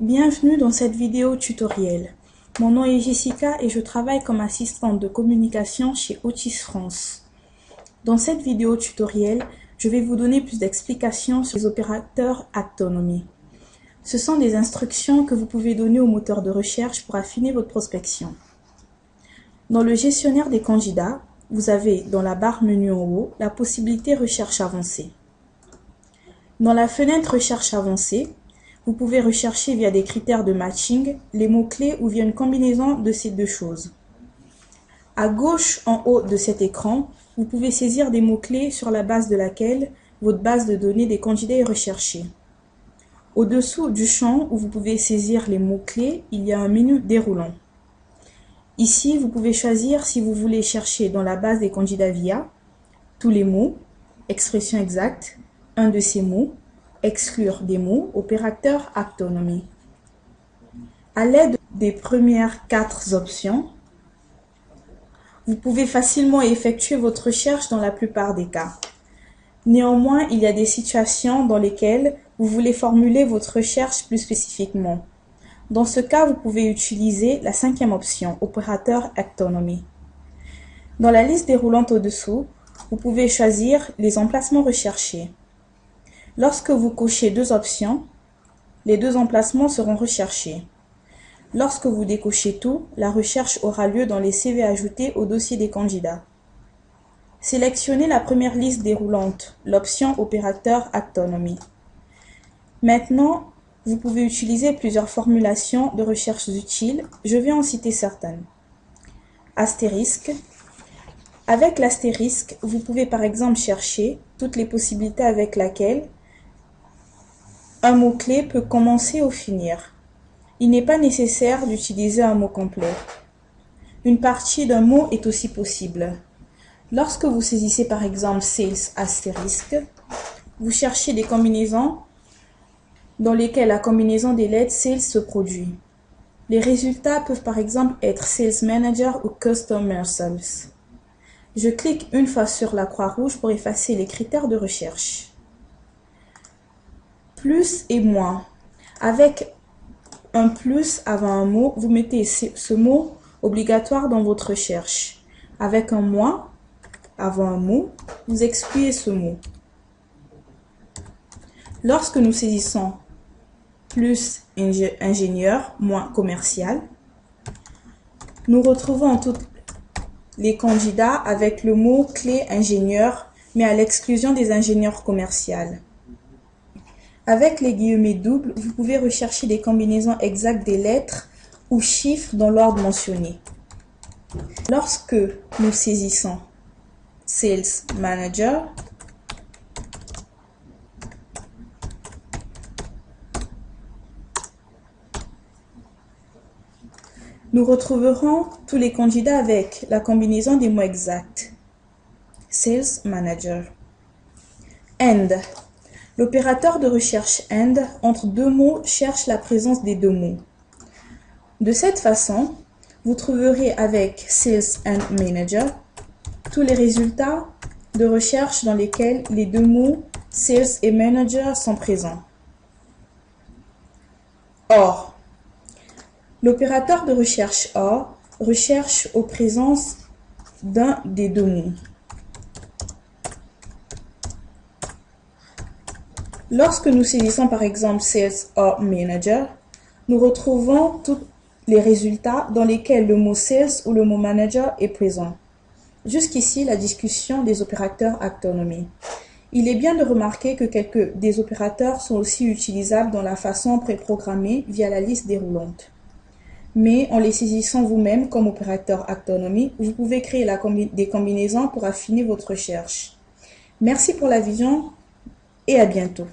Bienvenue dans cette vidéo tutoriel. Mon nom est Jessica et je travaille comme assistante de communication chez Otis France. Dans cette vidéo tutoriel, je vais vous donner plus d'explications sur les opérateurs Actonomy. Ce sont des instructions que vous pouvez donner au moteur de recherche pour affiner votre prospection. Dans le gestionnaire des candidats, vous avez dans la barre menu en haut la possibilité recherche avancée. Dans la fenêtre recherche avancée, vous pouvez rechercher via des critères de matching les mots-clés ou via une combinaison de ces deux choses. À gauche en haut de cet écran, vous pouvez saisir des mots-clés sur la base de laquelle votre base de données des candidats est recherchée. Au-dessous du champ où vous pouvez saisir les mots-clés, il y a un menu déroulant. Ici, vous pouvez choisir si vous voulez chercher dans la base des candidats via tous les mots, expression exacte, un de ces mots, exclure des mots, opérateur Actonomy. À l'aide des premières 4 options, vous pouvez facilement effectuer votre recherche dans la plupart des cas. Néanmoins, il y a des situations dans lesquelles vous voulez formuler votre recherche plus spécifiquement. Dans ce cas, vous pouvez utiliser la 5e option, opérateur Actonomy. Dans la liste déroulante au-dessous, vous pouvez choisir les emplacements recherchés. Lorsque vous cochez 2 options, les 2 emplacements seront recherchés. Lorsque vous décochez tout, la recherche aura lieu dans les CV ajoutés au dossier des candidats. Sélectionnez la première liste déroulante, l'option opérateur Actonomy. Maintenant, vous pouvez utiliser plusieurs formulations de recherche utiles. Je vais en citer certaines. Astérisque. Avec l'astérisque, vous pouvez par exemple chercher toutes les possibilités avec lesquelles un mot-clé peut commencer ou finir. Il n'est pas nécessaire d'utiliser un mot complet. Une partie d'un mot est aussi possible. Lorsque vous saisissez par exemple sales astérisque, vous cherchez des combinaisons dans lesquelles la combinaison des lettres sales se produit. Les résultats peuvent par exemple être sales manager ou customer sales. Je clique une fois sur la croix rouge pour effacer les critères de recherche. Plus et moins. Avec un plus avant un mot, vous mettez ce mot obligatoire dans votre recherche. Avec un moins avant un mot, vous excluez ce mot. Lorsque nous saisissons plus ingénieur, moins commercial, nous retrouvons tous les candidats avec le mot clé ingénieur, mais à l'exclusion des ingénieurs commerciaux. Avec les guillemets doubles, vous pouvez rechercher des combinaisons exactes des lettres ou chiffres dans l'ordre mentionné. Lorsque nous saisissons Sales Manager, nous retrouverons tous les candidats avec la combinaison des mots exacts. Sales Manager. And. L'opérateur de recherche AND entre 2 mots cherche la présence des 2 mots. De cette façon, vous trouverez avec Sales and Manager tous les résultats de recherche dans lesquels les 2 mots Sales et Manager sont présents. Or, l'opérateur de recherche OR recherche aux présences d'un des 2 mots. Lorsque nous saisissons par exemple Sales or Manager, nous retrouvons tous les résultats dans lesquels le mot Sales ou le mot Manager est présent. Jusqu'ici, la discussion des opérateurs Actonomy. Il est bien de remarquer que quelques des opérateurs sont aussi utilisables dans la façon préprogrammée via la liste déroulante. Mais en les saisissant vous-même comme opérateur Actonomy, vous pouvez créer des combinaisons pour affiner votre recherche. Merci pour la vision et à bientôt.